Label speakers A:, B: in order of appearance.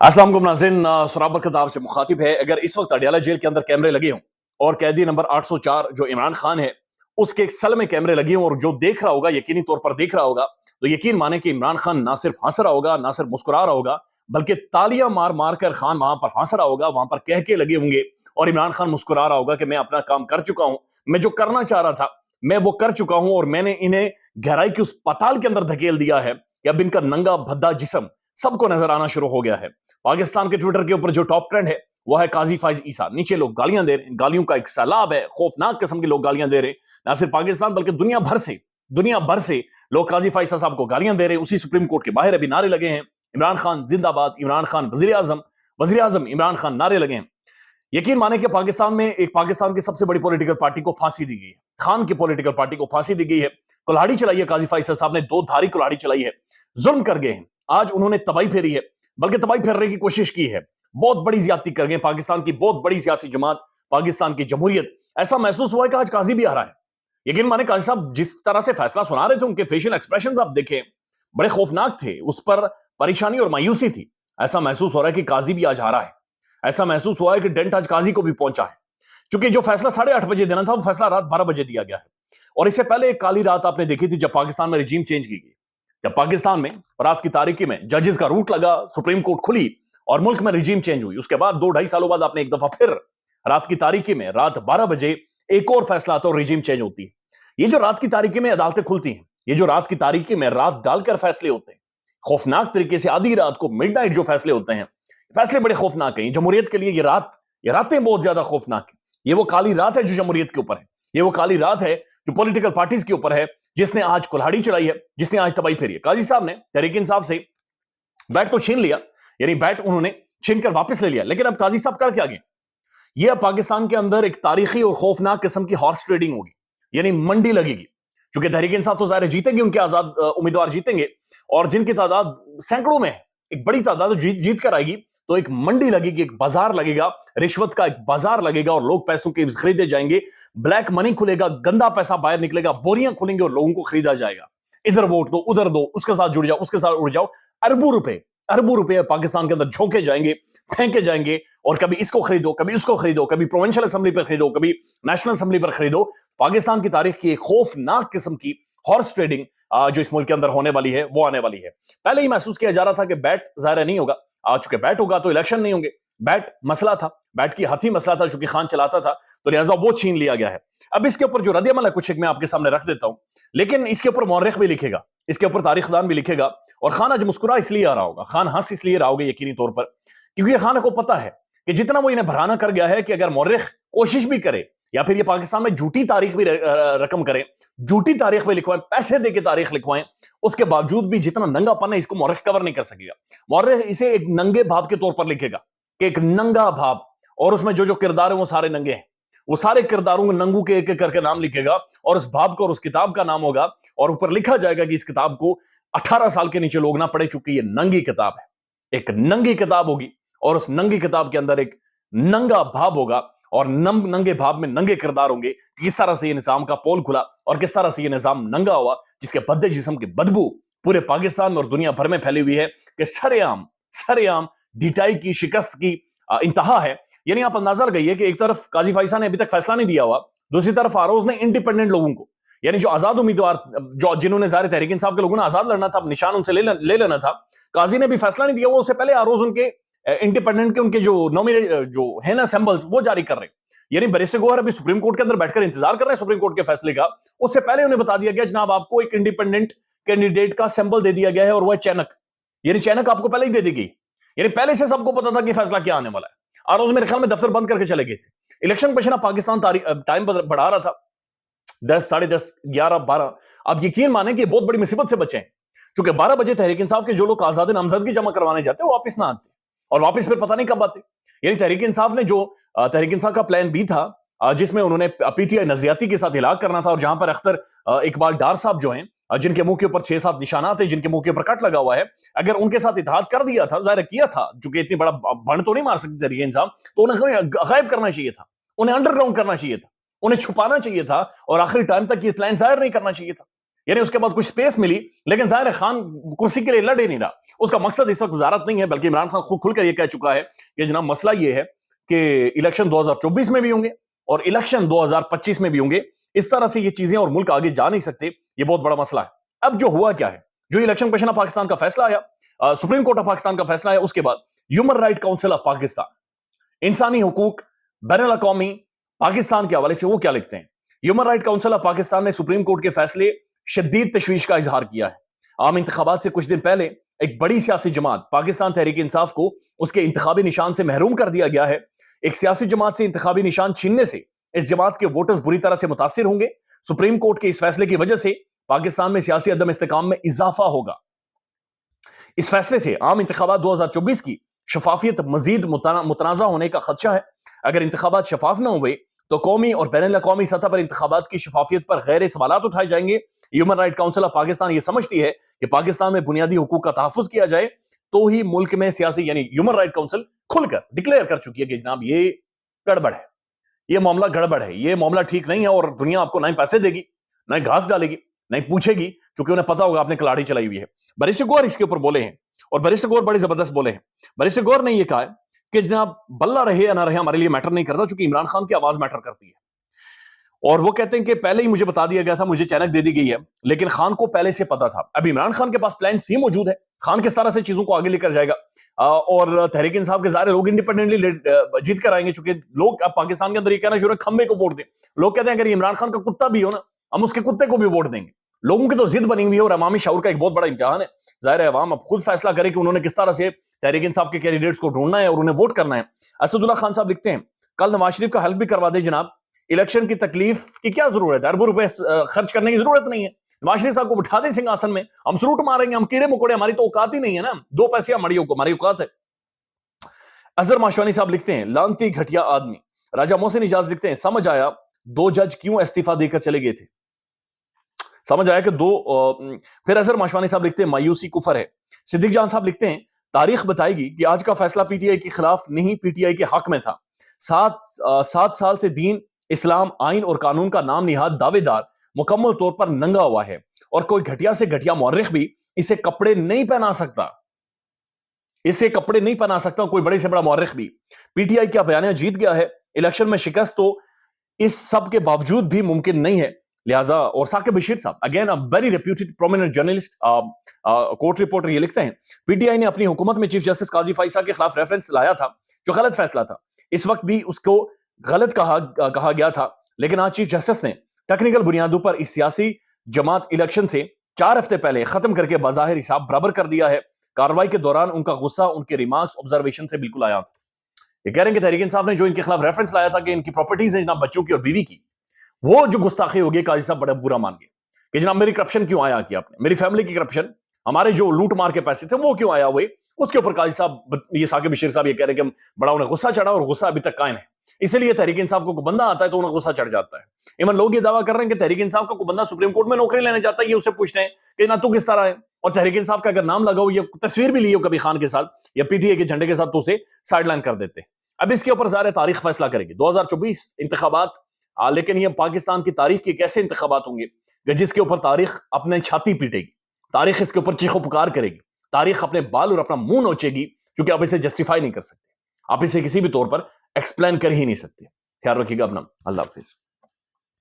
A: अस्सलाम वालेकुम नाज़रीन, सराब बरकत आपसे मुखातिब है। अगर इस वक्त अडयाला जेल के अंदर कैमरे लगे हों और कैदी नंबर 804 जो इमरान खान है उसके एक सेल में कैमरे लगे हों और जो देख रहा होगा, यकीनी तौर पर देख रहा होगा, तो यकीन माने कि इमरान खान ना सिर्फ हंस रहा होगा, ना सिर्फ मुस्कुरा रहा होगा, बल्कि तालियां मार मार कर खान वहां पर हंस रहा होगा, वहां पर कह के लगे होंगे और इमरान खान मुस्कुरा रहा होगा कि मैं अपना काम कर चुका हूं, मैं जो करना चाह रहा था मैं वो कर चुका हूं और मैंने इन्हें गहराई की उस पताल के अंदर धकेल दिया है कि अब इनका नंगा भद्दा जिस्म सबको नजर आना शुरू हो गया है। पाकिस्तान के ट्विटर के ऊपर जो टॉप ट्रेंड है वो है काजी फाइज ईसा। नीचे लोग गालियां दे रहे हैं, गालियों का एक सैलाब है, खौफनाक किस्म के लोग गालियां दे रहे हैं। ना सिर्फ पाकिस्तान बल्कि दुनिया भर से लोग काजी फाइज साहब को गालियां दे रहे हैं। उसी सुप्रीम कोर्ट के बाहर अभी नारे लगे हैं, इमरान खान जिंदाबाद, इमरान खान वजीर आजम इमरान खान नारे लगे हैं। यकीन माने कि पाकिस्तान की सबसे बड़ी पॉलिटिकल पार्टी को फांसी दी गई है, खान की पॉलिटिकल पार्टी को फांसी दी गई है। कुल्हाड़ी चलाई है काजी फाइज साहब ने, दो धारी कुल्हाड़ी चलाई है, जुल्म कर गए हैं। आज उन्होंने तबाही फेरी है, बल्कि तबाही फेरने की कोशिश की है, बहुत बड़ी ज्यादती कर गए पाकिस्तान की बहुत बड़ी सियासी जमात, पाकिस्तान की जमहूरियत। ऐसा महसूस हुआ है कि आज काजी भी आ रहा है। यकीन माने काजी साहब जिस तरह से फैसला सुना रहे थे, उनके फेशियल एक्सप्रेशंस आप देखें, बड़े खौफनाक थे, उस पर परेशानी और मायूसी थी। ऐसा महसूस हो रहा है कि काजी भी आज आ रहा है। ऐसा महसूस हुआ है कि डेंट आज काजी को भी पहुंचा है, क्योंकि जो फैसला 8:30 बजे देना था वो फैसला रात 12 बजे दिया गया है। और इससे पहले एक काली रात आपने देखी थी जब पाकिस्तान में रिजीम चेंज की गई, जब पाकिस्तान में रात की तारीकी में जजेस का रूट लगा, सुप्रीम कोर्ट खुली और मुल्क में रिजीम चेंज हुई। उसके बाद 2-2.5 सालों बाद आपने एक दफा फिर रात की तारीकी में रात 12 बजे एक और फैसला आता है और रिजीम चेंज होती है। ये जो रात की तारीकी में अदालतें खुलती हैं, ये जो रात की तारीकी में रात डालकर फैसले होते हैं, खौफनाक तरीके से आधी रात को मिडनाइट जो फैसले होते हैं, फैसले बड़े खौफनाक हैं। जमहूरियत के लिए ये रातें बहुत ज्यादा खौफनाक है। ये वो काली रात है जो जमहूरियत के ऊपर है, ये वो काली रात है जो पॉलिटिकल पार्टीज के ऊपर है, जिसने आज कुल्हाड़ी चलाई है, जिसने आज तबाही फेरी है। काजी साहब ने तहरीक इंसाफ से बैट तो छीन लिया, यानी बैट उन्होंने छीन कर वापस ले लिया, लेकिन अब काजी साहब कर क्या गए? ये अब पाकिस्तान के अंदर एक तारीखी और खौफनाक किस्म की हॉर्स ट्रेडिंग होगी, यानी मंडी लगेगी। क्योंकि तहरीक इंसाफ तो जाहिर जीतेंगे, उनके आजाद उम्मीदवार जीतेंगे और जिनकी तादाद सैकड़ों में है, एक बड़ी तादाद जीत कर आएगी, तो एक मंडी लगेगी, एक बाजार लगेगा, रिश्वत का एक बाजार लगेगा और लोग पैसों के खरीदे जाएंगे, ब्लैक मनी खुलेगा, गंदा पैसा बाहर निकलेगा, बोरियां खुलेंगे और लोगों को खरीदा जाएगा। इधर वोट दो, उधर दो, उसके साथ जुड़ जाओ, उसके साथ उड़ जाओ। अरबों रुपए पाकिस्तान के अंदर झोंके जाएंगे, फेंके जाएंगे और कभी इसको खरीदो, कभी उसको खरीदो, कभी प्रोविंशियल असेंबली पर खरीदो, कभी नेशनल असेंबली पर खरीदो। पाकिस्तान की तारीख की एक खौफनाक किस्म की हॉर्स ट्रेडिंग जो इस मुल्क के अंदर होने वाली है वो आने वाली है। पहले ही महसूस किया जा रहा था कि बैट जाहिर नहीं होगा, आ चुके बैट होगा तो इलेक्शन नहीं होंगे। बैट मसला था, बैट की हाथी मसला था, चूंकि खान चलाता था तो लिहाजा वो छीन लिया गया है। अब इसके ऊपर जो रद्द अमल है कुछ एक मैं आपके सामने रख देता हूं, लेकिन इसके ऊपर मौरख भी लिखेगा, इसके ऊपर तारीखदान भी लिखेगा। और खान आज मुस्कुरा इसलिए आ रहा होगा, खान हंस इसलिए रहा होगा यकीनी तौर पर, क्योंकि खान को पता है कि जितना वो इन्हें भराना कर गया है कि अगर मौरख कोशिश भी करे या फिर ये पाकिस्तान में झूठी तारीख भी रकम करें, झूठी तारीख भी लिखवाएं, पैसे देके तारीख लिखवाएं, उसके बावजूद भी जितना नंगापन है इसको मौरख कवर नहीं कर सकेगा। मौरख इसे एक नंगे भाव के तौर पर लिखेगा कि एक नंगा भाव, और उसमें जो जो किरदार है वो सारे नंगे हैं, वो सारे किरदारों में नंगू के एक एक करके नाम लिखेगा और उस भाव को और उस किताब का नाम होगा और ऊपर लिखा जाएगा कि इस किताब को 18 साल के नीचे लोग ना पढ़े, चुकी ये नंगी किताब है। एक नंगी किताब होगी और उस नंगी किताब के अंदर एक नंगा भाव होगा और नंगे भाव में नंगे किरदार होंगे। किस तरह से ये निजाम का पोल खुला और किस तरह से ये निजाम नंगा हुआ, जिसके भद्दे जिस्म की बदबू पूरे पाकिस्तान में और दुनिया भर में फैली हुई है कि सरेआम डिटाई की शिकस्त की इंतहा है। यानी आप अंदाजा लगाइए कि एक तरफ काजी फाइसा ने अभी तक फैसला नहीं दिया हुआ, दूसरी तरफ आरोज ने इंडिपेंडेंट लोगों को, यानी जो आजाद उम्मीदवार जो जिन्होंने जाहिर तहरीक इंसाफ के लोगों ने आजाद लड़ना था, निशान उनसे ले लेना था, काजी ने भी फैसला नहीं दिया हुआ, उससे पहले आरोज उनके इंडिपेंडेंट के उनके जो नॉमिनेट जो है ना सिंबल्स वो जारी कर रहे हैं। यानी बैरिस्टर गोहर अभी सुप्रीम कोर्ट के अंदर बैठकर इंतजार कर रहे हैं सुप्रीम कोर्ट के फैसले का। उससे पहले उन्हें बता दिया गया जनाब आपको एक इंडिपेंडेंट कैंडिडेट का सिंबल दे दिया गया है और वह चैनक, यानी चैनक आपको पहले ही दे दी गई, यानी पहले से सबको पता था कि फैसला क्या आने वाला है। और उस मेरे ख्याल में दफ्तर बंद करके चले गए थे। इलेक्शन कमीशन पाकिस्तान टाइम बढ़ा रहा था 10, 10:30, 11, 12। अब यकीन माने कि बहुत बड़ी मुसीबत से बचे हैं, क्योंकि 12 बजे तहरीक इंसाफ के जो लोग आजाद नामजदगी जमा करवाने जाते हैं वो वापस ना आते और वापस फिर पता नहीं कब आते। यानी तहरीक इंसाफ ने जो तहरीक इंसाफ का प्लान बी था, जिसमें उन्होंने पीटीआई नजरियाती के साथ इलाज करना था और जहां पर अख्तर इकबाल डार साहब जो हैं, जिनके मुंह के ऊपर 6-7 निशानात है, जिनके मुंह के ऊपर कट लगा हुआ है, अगर उनके साथ इत्तेहाद कर दिया था, जाहिर किया था, चूंकि इतनी बड़ा भण तो नहीं मार सकती तहरीक इंसाफ, तो उन्हें गायब करना चाहिए था, उन्हें अंडरग्राउंड करना चाहिए था, उन्हें छुपाना चाहिए था और आखिरी टाइम तक ये प्लान जाहिर नहीं करना चाहिए था। یعنی اس کے بعد کچھ سپیس ملی، لیکن ظاہر ہے خان کرسی کے لیے لڑ ہی نہیں رہا. اس کا مقصد اس وقت وزارت نہیں ہے، بلکہ عمران خان خود کھل کر یہ کہہ چکا ہے کہ جناب مسئلہ یہ ہے کہ الیکشن 2024 میں بھی ہوں گے اور الیکشن 2025 میں بھی ہوں گے. اس طرح سے یہ چیزیں اور ملک آگے جا نہیں سکتے، یہ بہت بڑا مسئلہ ہے. اب جو ہوا کیا ہے، جو الیکشن کمیشن آف پاکستان کا فیصلہ آیا، سپریم کورٹ آف پاکستان کا فیصلہ آیا، اس کے بعد human right council of Pakistan, انسانی حقوق بین الاقوامی پاکستان کے حوالے سے وہ کیا لکھتے ہیں. Human right council of Pakistan نے سپریم کورٹ کے فیصلے شدید تشویش کا اظہار کیا ہے. عام انتخابات سے کچھ دن پہلے ایک بڑی سیاسی جماعت پاکستان تحریک انصاف کو اس کے انتخابی نشان سے محروم کر دیا گیا ہے. ایک سیاسی جماعت سے انتخابی نشان چھیننے سے اس جماعت کے ووٹرز بری طرح سے متاثر ہوں گے. سپریم کورٹ کے اس فیصلے کی وجہ سے پاکستان میں سیاسی عدم استحکام میں اضافہ ہوگا. اس فیصلے سے عام انتخابات 2024 کی شفافیت مزید متنازع ہونے کا خدشہ ہے. اگر انتخابات شفاف نہ ہوئے تو قومی اور بین الاقوامی سطح پر انتخابات کی شفافیت پر غیر سوالات اٹھائے جائیں گے. Human right council of Pakistan یہ سمجھتی ہے کہ پاکستان میں بنیادی حقوق کا تحفظ کیا جائے تو ہی ملک میں سیاسی، یعنی ہیومن رائٹ کاؤنسل کھل کر ڈکلیئر کر چکی ہے کہ جناب یہ گڑبڑ ہے، یہ معاملہ گڑبڑ ہے، یہ معاملہ ٹھیک نہیں ہے، اور دنیا آپ کو نہ پیسے دے گی، نہ گھاس ڈالے گی، نہ پوچھے گی، چونکہ انہیں پتا ہوگا آپ نے کلاڑی چلائی ہوئی ہے. بیرسٹر گوہر اس کے اوپر بولے ہیں، اور بیرسٹر گوہر بڑے زبردست بولے ہیں. بیرسٹر گوہر نے یہ کہا ہے کہ جناب بلہ رہے یا نہ رہے ہمارے لیے میٹر نہیں کرتا، چونکہ عمران خان کی آواز میٹر کرتی ہے. اور وہ کہتے ہیں کہ پہلے ہی مجھے بتا دیا گیا تھا، مجھے چینک دے دی گئی ہے، لیکن خان کو پہلے سے پتا تھا. اب عمران خان کے پاس پلان سی موجود ہے، خان کس طرح سے چیزوں کو آگے لے کر جائے گا. اور تحریک انصاف کے ظاہر لوگ انڈیپینڈنٹلی جیت کر آئیں گے، چونکہ لوگ اب پاکستان کے اندر یہ کہنا شروع ہے کھمبے کو ووٹ دیں. لوگ کہتے ہیں اگر یہ عمران خان کا کتا بھی ہو نا، ہم اس کے کتے کو بھی ووٹ دیں گے. لوگوں کی تو ضد بنی ہوئی ہے اور عوامی شعور کا ایک بہت بڑا امتحان ہے. ظاہر ہے عوام اب خود فیصلہ کرے کہ انہوں نے کس طرح سے تحریک انصاف کے کینڈیڈیٹس کو ڈھونڈنا ہے اور انہیں ووٹ کرنا ہے. اسد اللہ خان صاحب لکھتے ہیں کل نواز شریف کا ہیلپ بھی کروا دے جناب، الیکشن کی تکلیف کی کیا ضرورت ہے، اربوں روپے خرچ کرنے کی ضرورت نہیں ہے. نواز شریف صاحب کو بٹھا دیں سنگھاسن میں، ہم سلوٹ ماریں گے، ہم کیڑے مکوڑے، ہماری تو اوقات ہی نہیں ہے نا، 2 پیسے ہماری اوقات ہے. اظہر ماشوانی صاحب لکھتے ہیں لانتی گھٹیا آدمی. راجہ محسن اجاز لکھتے ہیں سمجھ آیا 2 جج کیوں استعفیٰ دے کر چلے گئے تھے، سمجھ آیا کہ پھر اظہر ماشوانی صاحب لکھتے ہیں مایوسی کفر ہے. صدیق جان صاحب لکھتے ہیں تاریخ بتائے گی کہ آج کا فیصلہ پی ٹی آئی کے خلاف نہیں، پی ٹی آئی کے حق میں تھا. 7 سال سے دین، اسلام، آئین اور قانون کا نام نہاد دعوے دار مکمل طور پر ننگا ہوا ہے، اور کوئی گھٹیا سے گھٹیا مورخ بھی اسے کپڑے نہیں پہنا سکتا، اسے کپڑے نہیں پہنا سکتا کوئی بڑے سے بڑا مورخ بھی. پی ٹی آئی کا بیانیہ جیت گیا ہے، الیکشن میں شکست تو اس سب کے باوجود بھی ممکن نہیں ہے. لہٰذا اور ثاقب بشیر صاحب again very reputed prominent journalist, court reporter, یہ لکھتے ہیں پی ٹی آئی نے اپنی حکومت میں چیف جسٹس قاضی فائصہ کے خلاف ریفرنس لایا تھا جو غلط فیصلہ تھا. اس وقت بھی اس کو غلط کہا گیا تھا، لیکن آج چیف جسٹس نے ٹیکنیکل بنیادوں پر اس سیاسی جماعت الیکشن سے 4 ہفتے پہلے ختم کر کے بظاہر حساب برابر کر دیا ہے. کارروائی کے دوران ان کا غصہ ان کے ریمارکس آبزرویشن سے بالکل آیا تھا. یہ کہہ رہے ہیں کہ تحریک انصاف نے جو ان کے خلاف ریفرنس لایا تھا کہ ان کی پراپرٹیز ہیں جناب بچوں کی اور بیوی کی، وہ جو گستاخی ہوگی قاضی صاحب بڑا برا مان گئے کہ جناب میری کرپشن کیوں آیا کیا آپ نے، میری فیملی کی کرپشن، ہمارے جو لوٹ مار کے پیسے تھے وہ کیوں آیا ہوئے. اس کے اوپر قاضی صاحب یہ ثاقب بشیر صاحب یہ کہہ رہے ہیں کہ بڑا انہیں غصہ چڑھا اور غصہ ابھی تک قائم ہے. اسی لیے تحریک انصاف کو کوئی بندہ آتا ہے تو انہیں غصہ چڑھ جاتا ہے. ایون لوگ یہ دعویٰ کر رہے ہیں کہ تحریک انصاف کا کوئی بندہ سپریم کورٹ میں نوکری لینے جاتا ہے، یہ اسے پوچھتے ہیں کہ نہ تو کس طرح ہے، اور تحریک انصاف کا اگر نام لگا ہو یا تصویر بھی لی ہو کبھی خان کے ساتھ یا پی ٹی اے کے جھنڈے کے ساتھ تو اسے سائڈ لائن کر دیتے. اب اس کے اوپر ظاہر تاریخ فیصلہ کرے گی 2024 انتخابات، لیکن یہ پاکستان کی تاریخ کے کیسے انتخابات ہوں گے جس کے اوپر تاریخ اپنے چھاتی پیٹے گی، تاریخ اس کے اوپر چیخو پکار کرے گی، تاریخ اپنے بال اور اپنا منہ نوچے گی، کیونکہ آپ اسے جسٹیفائی نہیں کر سکتے، آپ اسے کسی بھی طور پر ایکسپلین کر ہی نہیں سکتے. خیال رکھیے گا اپنا. اللہ حافظ.